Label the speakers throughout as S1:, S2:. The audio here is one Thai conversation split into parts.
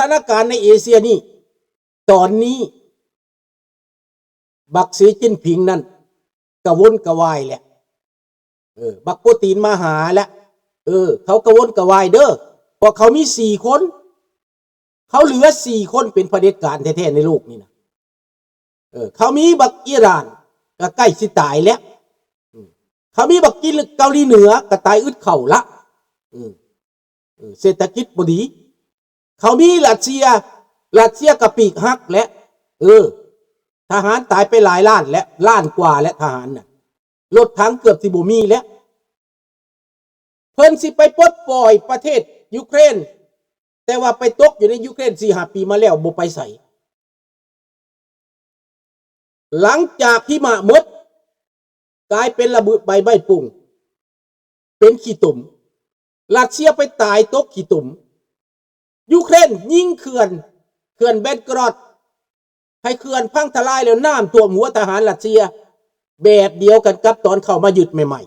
S1: านการณ์ในเอเชียนี่ตอนนี้บักสีจิ้นผิงนั่นกระวนกระวายแหละบักโปตีนมาหาแล้วเขากระวนกระวายเด้อเพราะเขามี4 คนเขาเหลือ4 คนเป็นเผด็จการแท้ๆในโลกนี่นะเขามีบักอิหร่านก็ใกล้สิตายแล้วเขามีบักเกาหลีเหนือก็ตายอึดเข่าละเศรษฐกิจบ่ดีเขามีรัสเซียกับปีกหักและทหารตายไปหลายล้านและล้านกว่าและทหารน่ะรถถังเกือบสิบ่มีแล้วเพิ่นสิไปปลดปล่อยประเทศยูเครนแต่ว่าไปตกอยู่ในยูเครน 4-5 ปีมาแล้วบ่ไปใส่หลังจากหิมะหมดกลายเป็นระเบิดใบไม้ปุ่งเป็นขี้ตุ่มรัสเซียไปตายตกขี้ตุ่มยูเครนยิงเขื่อนเบลกรอดให้เขื่อนพังทลายแล้วน้ำท่วมหัวทหารรัสเซียแบบเดียวกันกับตอนเข้ามายึดใหม่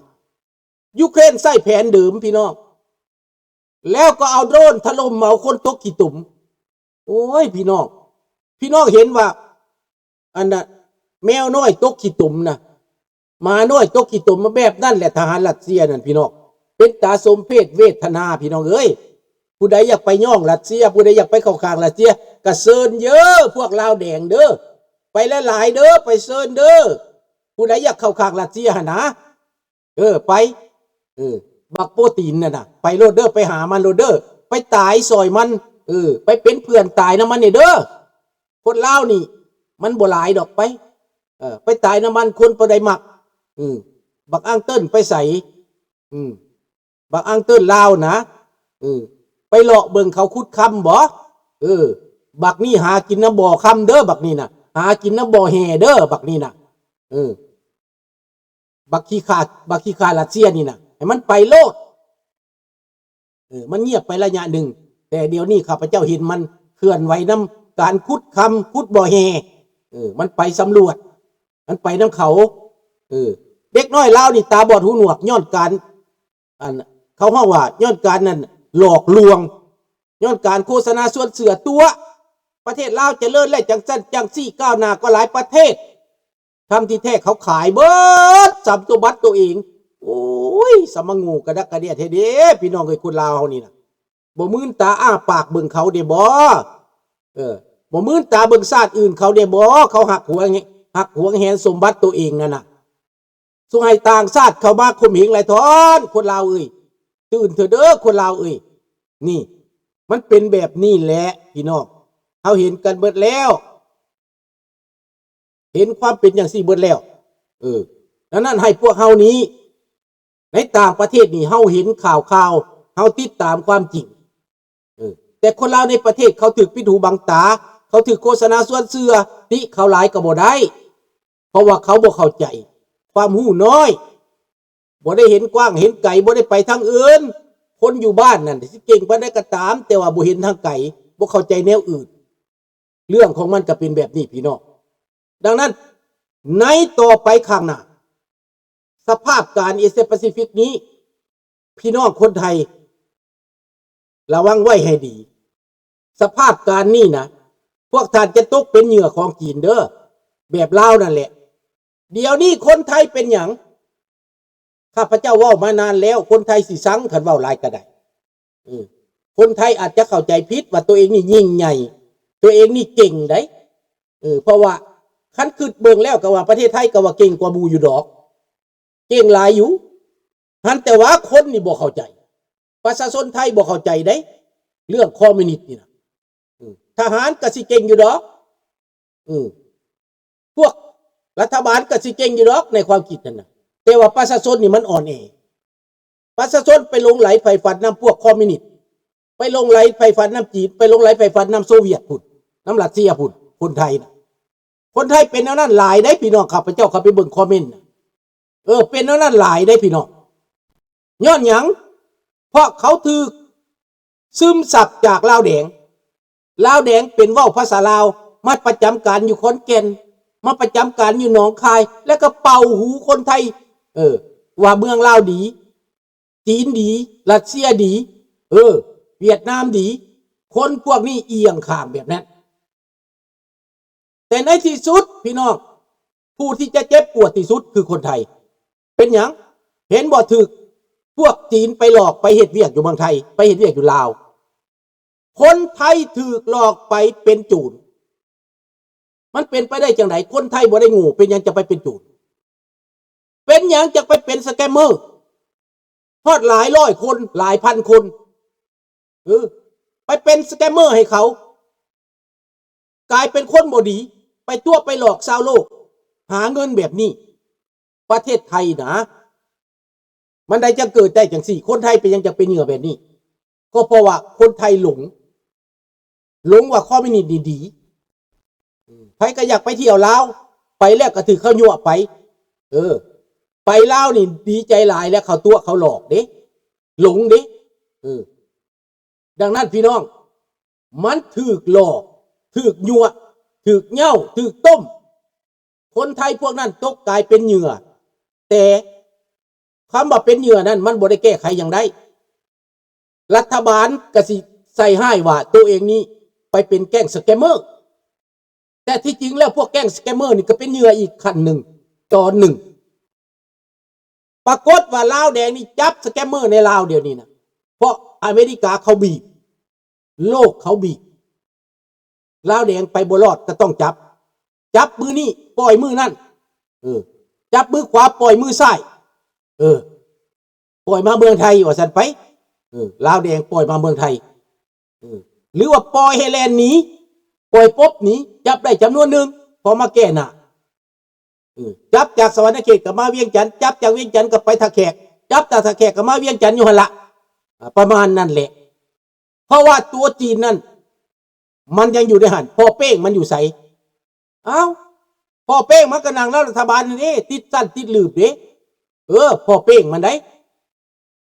S1: ๆยูเครนใส่แผนเดิมพี่น้องแล้วก็เอาโดรนถล่มเอาคนตกขี้ตุ่มโอ้ยพี่น้องเห็นว่าอันน่ะแมวน้อยตกขี้ตุ่มนะหมาน้อยตกขี้ตุ่มมาแบบนั่นแหละทหารรัสเซียนั่นพี่น้องเป็นตาสมเพชเวทนาพี่น้องเอ้ยผู้ใดอยากไปย่องรัสเซียผู้ใดอยากไปเข้าข้างรัสเซียก็เชิญเยอะพวกลาวแดงเด้อไปหลายๆเด้อไปเชิญเด้อผู้ใดอยากเข้าข้างรัสเซียหั่นนะไปบักโปตีนน่ะไปโลดเด้อไปหามันโลดเด้อไปตายซอยมันไปเป็นเพื่อนตายน้ำมันนี่เด้อคนลาวนี่มันบ่หลายดอกไปตายน้ำมันคนบ่ได้มักบักอ้างเติ้นไปใส่บักอ้างเติ้นลาวนะไปเลาะเบิ่งเขาขุดคำบ่บักนี่หากินน้ำบ่อคำเด้อบักนี่น่ะหากินน้ำบ่อแห่เด้อบักนี่น่ะบักขี้ขารัสเซียนี่น่ะให้มันไปโลดมันเงียบไประยะหนึ่งแต่เดี๋ยวนี้ข้าพเจ้าเห็นมันเคลื่อนไหวน้ำการขุดคำขุดบ่อแห่มันไปสำรวจมันไปน้ำเขาเด็กน้อยลาวนี่ตาบอดหูหนวกย้อนการเขาเฮาว่าย้อนการนั่นหลอกลวงย้อนการโฆษณาส่วนเสือตัวประเทศลาวเจริญและจังซั่นจังซี่ก้าวหน้าก็หลายประเทศทำที่แท้เขาขายเบิดสัมบัติตัวเองโอ้ยสมงูกระดักกระเดียเทเด้พี่น้องเอ้ยคนลาวเฮานี่น่ะบ่มื่นตาอ้าปากเบิ่งเขาเด้บ่บ่มื่นตาเบิ่งชาติอื่นเขาเด้บ่เขาหักหวงแหนสมบัติตัวเองนั่นน่ะสุให้ต่างชาติเข้ามาข่มเหงหลายทอนคนลาวเอ้ยตื่นเถอะเด้อคนลาวเอ้ยนี่มันเป็นแบบนี้แหละพี่น้องเฮาเห็นกันเบิดแล้วเห็นความเป็นอย่างสี่เบิดแล้วดังนั้นให้พวกเฮานี้ในต่างประเทศนี่เฮาเห็นข่าวเฮาติดตามความจริงแต่คนลาวในประเทศเขาถึกปิดหูบังตาเขาถึกโฆษณาส่วนเสือติเขาหลายก็บ่ได้เพราะว่าเขาบ่เข้าใจความหูน้อยบ่ได้เห็นกว้างเห็นไกลบ่ได้ไปทางอื่นคนอยู่บ้านนั่นสิเก่งปานใดก็ตามแต่ว่าบ่เห็นทางไกลบ่เข้าใจแนวอื่นเรื่องของมันก็เป็นแบบนี้พี่น้องดังนั้นในต่อไปข้างหน้าสภาพการเอเชียแปซิฟิกนี้พี่น้องคนไทยระวังไว้ให้ดีสภาพการนี้นะพวกท่านจะตกเป็นเหยื่อของจีนเด้อแบบลาวนั่นแหละเดี๋ยวนี้คนไทยเป็นหยังข้าพเจ้าเว้ามานานแล้วคนไทยสิสังคันเว้าหลายก็ได้คนไทยอาจจะเข้าใจผิดว่าตัวเองนี่ยิ่งใหญ่ตัวเองนี่เก่งได้เพราะว่าคันคิดเบิ่งแล้วก็ว่าประเทศไทยก็ว่าเก่งกว่าหมู่อยู่ดอกเก่งหลายอยู่หันแต่ว่าคนนี่บ่เข้าใจประชาชนไทยบ่เข้าใจได้เรื่องคอมมิวนิสต์นี่นะทหารก็สิเก่งอยู่ดอกพวกรัฐบาลก็สิเก่งอยู่ดอกในความคิดนั่นน่ะแต่ว่าประชาชนนี่มันอ่อนแอประชาชนไปลงไหลไฟฟันน้ำพวกคอมมิวนิสต์ไปลงไหลไฟฟันน้ำจีนไปลงไหลไฟฟันน้ำโซเวียตพุ่นน้ำรัสเซียพุ่นคนไทยน่ะคนไทยเป็นแนวนั้นหลายได้พี่น้องข้าพเจ้าเข้าไปเบิ่งคอมเมนต์เป็นแนวนั้นหลายได้พี่น้องย้อนหยังเพราะเขาถือซึมซับจากลาวแดงเป็นเว้าภาษาลาวมาประจำการอยู่ขอนแก่นมาประจำการอยู่หนองคายแล้วก็เป่าหูคนไทยว่าเมืองลาวดีจีนดีรัสเซียดีเวียดนามดี คนพวกนี้เอียงข้างแบบนั้นแต่ในที่สุดพี่น้องผู้ที่จะเจ็บปวดที่สุดคือคนไทยเป็นหยังเห็นบ่ถึกพวกจีนไปหลอกไปเฮ็ดเวียกอยู่เมืองไทยไปเฮ็ดเวียกอยู่ลาวคนไทยถูกหลอกไปเป็นโจรมันเป็นไปได้จังไดคนไทยบ่ได้โง่เป็นหยังจะไปเป็นโจรเป็นหยังจะไปเป็นสแกมเมอร์ฮอดหลายร้อยคนหลายพันคนไปเป็นสแกมเมอร์ให้เขากลายเป็นคนบ่ดีไปตัวไปหลอกชาวโลกหาเงินแบบนี้ประเทศไทยนะมันได้จะเกิดได้จังสี่คนไทยเป็นยังจะเป็นเหยื่อแบบนี้ก็เพราะว่าคนไทยหลงว่าคอมมิวนิสต์ดีๆใครก็อยากไปเที่ยวลาวไปแล้วก็ถือเข้ายั่วไปไปลาวนี่ดีใจหลายแล้วเขาตัวเขาหลอกเด้หลงเด้ดังนั้นพี่น้องมันถูกหลอกถูกยั่วถูกเหย้าถูกต้มคนไทยพวกนั้นตกกลายเป็นเหยื่อแต่คำว่าเป็นเหยื่อนั้นมันบ่ได้แก้ไขอย่างใดรัฐบาลก็สิใส่ให้ว่าตัวเองนี้ไปเป็นแก๊งสแกมเมอร์แต่ที่จริงแล้วพวกแก๊งสแกมเมอร์นี่ก็เป็นเหยื่ออีกขั้นหนึ่งตอนหนึ่งปรากฏว่าลาวแดงนี่จับสแกมเมอร์ในลาวเดี๋ยวนี้นะเพราะอเมริกาเขาบีบโลกเขาบีบลาวแดงไปบ่รอดก็ต้องจับมือนี่ปล่อยมือนั่นจับมือขวาปล่อยมือซ้ายปล่อยมาเมืองไทยว่าซั่นไปลาวแดงปล่อยมาเมืองไทยหรือว่าปล่อยให้แลนหนีปล่อยปุ๊บหนีจับได้จำนวนหนึ่งพอมาแก้หน้าจับจากสวรรณเขตกับมาเวียงจันทร์จับจากเวียงจันทร์กับไปท่าแขกจับจากท่าแขกกับมาเวียงจันทร์อยู่หั่นละประมาณนั้นแหละเพราะว่าตัวจีนนั่นมันยังอยู่ในหันพ่อเป้งมันอยู่ใสพ่อเป้งมันก็นั่งแล้วรัฐบาลนี่ติดสั้นติดลืบเด้พ่อเป้งมันได้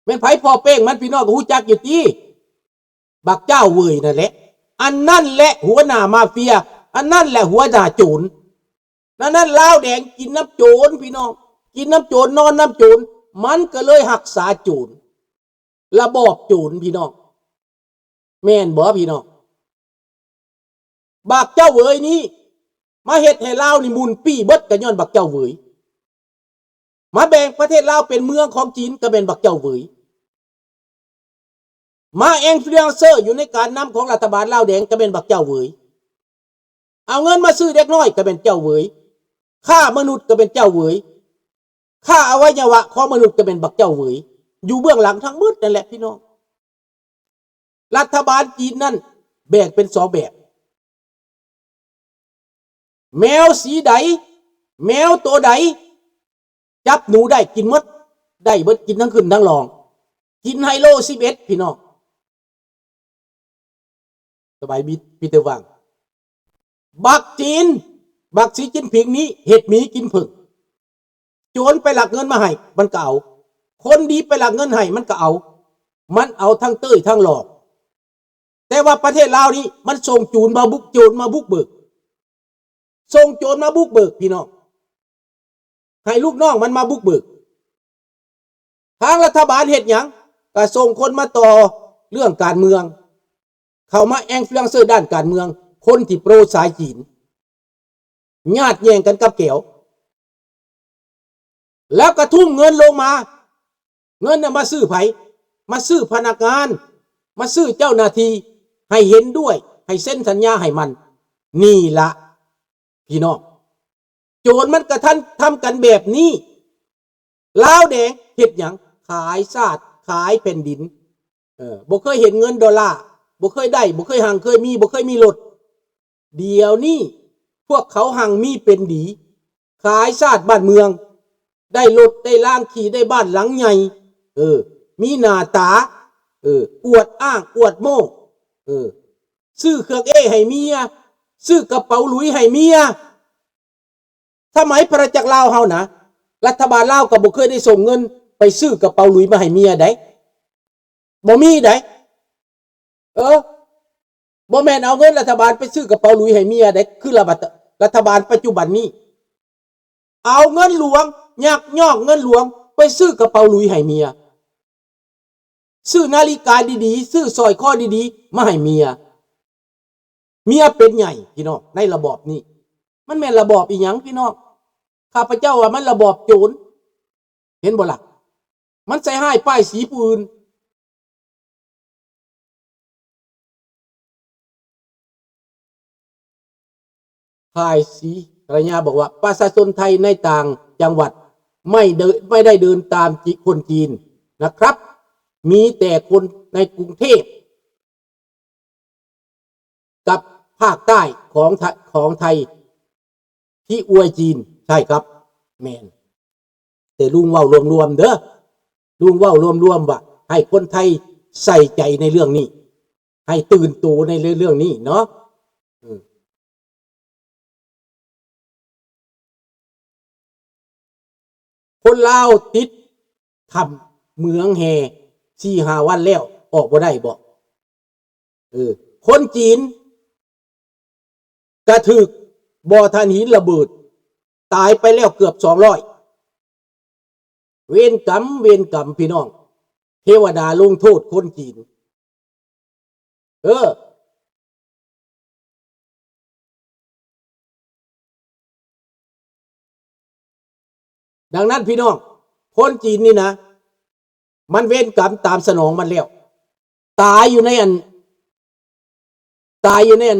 S1: เป็นไผพ่อเป้งมันพี่น้องก็ฮู้จักอยู่ติบักเจ้าเว่ยนั่นแหละอันนั่นแหละหัวหน้ามาเฟียอันนั่นแหละหัวหน้าโจรนั่นลาวแดงกินน้ำโจรพี่น้องกินน้ำโจรนอนน้ำโจรมันก็เลยหักษาโจรระบอบโจรพี่น้องแม่นบ่พี่น้องบักเจ้าเว่ยนี้มาเฮ็ดให้ลาวนี่มุนปี้เบิดก็ย้อนบักเจ้าเว่ยมาแบ่งประเทศลาวเป็นเมืองของจีนก็เป็นบักเจ้าเว่ยมาอินฟลูเอนเซอร์อยู่ในการนำของรัฐบาลลาวแดงก็เป็นบักเจ้าเว่ยเอาเงินมาซื้อเด็กน้อยก็เป็นเจ้าเว่ยฆ่ามนุษย์ก็เป็นเจ้าเว่ยฆ่าอวัยวะของมนุษย์ก็เป็นบักเจ้าเว่ยอยู่เบื้องหลังทั้งหมดนั่นแหละพี่น้องรัฐบาลจีนนั่นแบ่งเป็น2แบบแมวสีใดแมวตัวใดจับหนูได้กินหมดได้เบิดกินทั้งคืนทั้งรองกินไฮโล11พี่น้องสบายบิดพีเตอร์วังบักจีนบักสีจิ้นผิงนี้เห็ดหมีกินผึ่งโจรไปหลักเงินมาให้มันก็เอาคนดีไปหลักเงินให้มันก็เอามันเอาทั้งเต้ยทั้งหลอกแต่ว่าประเทศลาวนี้มันส่งโจรมาบุกเบิกส่งโจรมาบุกเบิกพี่น้องให้ลูกน้องมันมาบุกเบิกทางรัฐบาลเฮ็ดหยังก็ส่งคนมาต่อเรื่องการเมืองเข้ามาอินฟลูเอนเซอร์ด้านการเมืองคนที่โปรสายจีนญาติแย่งกันกับแก้วแล้วก็ทุ่มเงินลงมาเงินน่ะมาซื้อไผมาซื้อพนักงานมาซื้อเจ้าหน้าที่ให้เห็นด้วยให้เซ็นสัญญาให้มันนี่ละพี่น้องโจรมันกระทันทำกันแบบนี้ลาวแดงเฮ็ดหยังขายชาติขายแผ่นดินบ่เคยเห็นเงินดอลลาร์บ่เคยได้บ่เคยหังเคยมีบ่เคยมีรถเดี๋ยวนี้พวกเขาหังมีเป็นดีขายชาติบ้านเมืองได้รถได้ล่างขี่ได้บ้านหลังใหญ่มีหน้าตาอวดอ้างอวดโม้ซื้อเครื่องให้เมียซื้อกระเป๋าหลุยให้เมียสมัยพระจักรลาวเฮานะรัฐบาลลาวก็บ่เคยได้ส่งเงินไปซื้อกระเป๋าหลุยมาให้เมียได้บ่มีได้บ่แม่นเอาเงินรัฐบาลไปซื้อกระเป๋าหลุยให้เมียได้คือรัฐบาลปัจจุบันนี้เอาเงินหลวงยักยอกเงินหลวงไปซื้อกระเป๋าหลุยให้เมียซื้อนาฬิกาดีๆซื้อสร้อยคอดีๆมาให้เมีย เมียเป็นใหญ่พี่น้องในระบอบนี้มันแม่นระบอบอีหยังพี่น้องข้าพเจ้าว่ามันระบอบโจรเห็นบ่ล่ะมันใส่ให้ป้ายสีผู้อื่นป้ายสีระยะบอกว่าประชาชนไทยในต่างจังหวัดไม่ได้เดินตามคนจีนนะครับมีแต่คนในกรุงเทพกับภาคใต้ของไทยที่อวยจีนใช่ครับแมนแต่ลุงเว้ารวมๆเด้อลุงเว้ารวมๆว่าให้คนไทยใส่ใจในเรื่องนี้ให้ตื่นตัวในเรื่องนี้เนาะคนลาวติดทำเมืองแห่4-5 วันแล้วออกบ่ได้บ่คนจีนกระถึกบ่อถ่านหินระเบิดตายไปแล้วเกือบ200เวรกรรมพี่น้องเทวดาลงโทษคนจีนดังนั้นพี่น้องคนจีนนี่นะมันเวรกรรมตามสนองมันแล้วตายอยู่ในอัน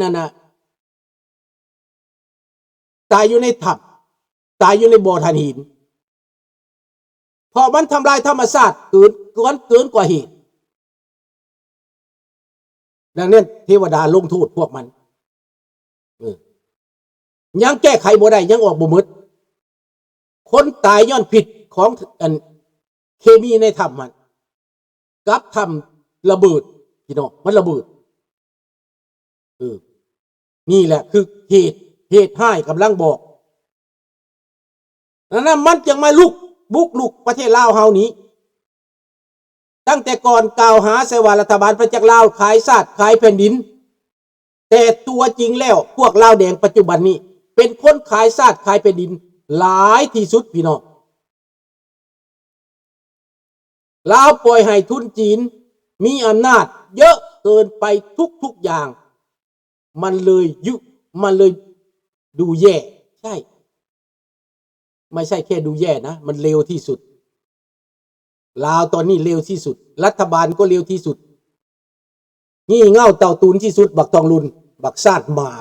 S1: นั้นนะตายอยู่ในถ้ำตายอยู่ในบ่อถ่านหินเพราะมันทำลายธรรมชาติเกินกว่าเหตุดังนั้นเทวดาลงโทษพวกมันยังแก้ไขบ่ได้ยังออกบ่หมดคนตายย้อนผิดของเคมีในถ้ำมันกับทำระเบิดพี่น้องมันระเบิดนี่แหละคือเหตุให้กำลังบอกนั้นมันจึงมาบุกลุกประเทศลาวเฮานี้ตั้งแต่ก่อนกล่าวหาใส่ว่ารัฐบาลประจักษ์ลาวขายชาติขายแผ่นดินแต่ตัวจริงแล้วพวกลาวแดงปัจจุบันนี้เป็นคนขายชาติขายแผ่นดินหลายที่สุดพี่น้องลาวปล่อยให้ทุนจีนมีอำนาจเยอะเกินไปทุกอย่างมันเลยดูแย่ใช่ไม่ใช่แค่ดูแย่นะมันเลวที่สุดลาวตอนนี้เลวที่สุดรัฐบาลก็เลวที่สุดงี่เง่าเต่าตูนที่สุดบักทองลุนบักซาดหมา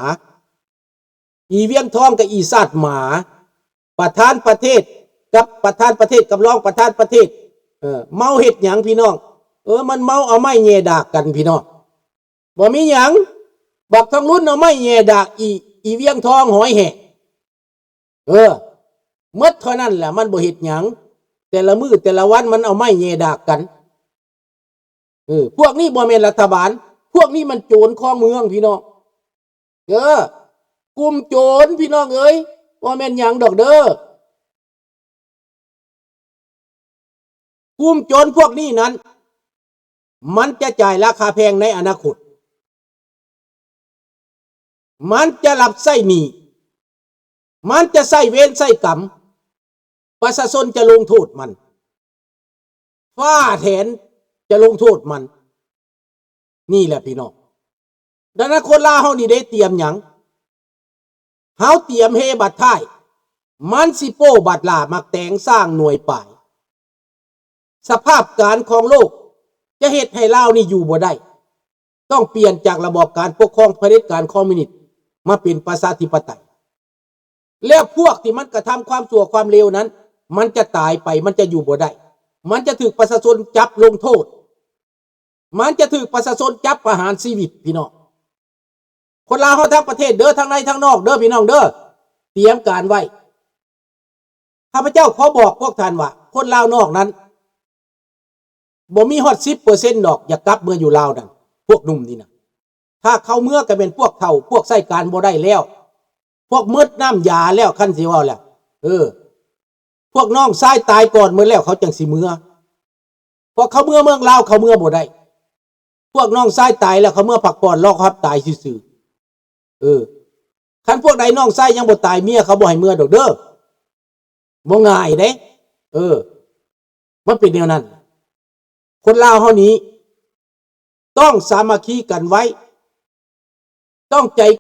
S1: อีเวียงทองกับอีซาดหมาประธานประเทศกับรองประธานประเทศเมาเห็ดหยังพี่น้องมันเมาเอาไม้แย่ดากกันพี่น้องบ่มีหยังบักทองลุนเอาไม้แย่ดากอีเวียงทองหอยแหะเมื่อเท่านั้นแหละมันบ่เห็ดหยังแต่ละมือแต่ละวันมันเอาไม้แย่ดากกันพวกนี้บ่แม่นรัฐบาลพวกนี้มันโจรข้อเมืองพี่น้องกลุ่มโจรพี่น้องเอ้ยบ่แม่นหยังดอกเด้อกลุ่มโจรพวกนี้นั้นมันจะจ่ายราคาแพงในอนาคตมันจะรับไส้หนี้มันจะใส่เวรใส่กรรมประชาชนจะลงโทษมันฟ้าแถนจะลงโทษมันนี่แหละพี่น้องดังนั้นคนลาวเฮานี่ได้เตรียมหยังเฮาเตรียมเฮบัดท้ายมันสิโป้บัดลามักแตงสร้างหน่วยป่ายสภาพการของโลกจะเฮ็ดให้ลาวนี่อยู่บ่ได้ต้องเปลี่ยนจากระบอบการปกครองเผด็จการคอมมิวนิสต์มาเป็นประชาธิปไตยแล้วพวกที่มันกระทำความชั่วความเลวนั้นมันจะตายไปมันจะอยู่บ่ได้มันจะถูกประชาชนจับลงโทษมันจะถูกประชาชนจับประหารชีวิตพี่น้องคนลาวเฮาทั้งประเทศเด้อทั้งในทั้งนอกเด้อพี่น้องเด้อเตรียมการไว้ข้าพเจ้าขอบอกพวกท่านว่าคนลาวนอกนั้นบ่มีฮอด 10% ดอกอย่ากลับเมื่ออยู่ลาวนั่นพวกหนุ่มนี่นะถ้าเข้าเมื่อก็เป็นพวกเฒ่าพวกใช้การบ่ได้แล้วพวกมืดน้ำยาแล้วคันสิว่าแล้วพวกน้องชายตายก่อนเมื่อแล้วเขาจังสิเมื่อพอเขาเมื่อเมืองลาวเขาเมื่อบ่ได้พวกน้องชายตายแล้วเขาเมื่อพักผ่อนรอครับตายซื่อคันพวกใดน้องชายยังบ่ตายเมียเขาบ่ให้เมื่อดอกเด้อบ่ง่ายเด้มันเป็นแนวนั้นคนลาวเฮานี้ต้องสามัคคีกันไว้ต้องใจ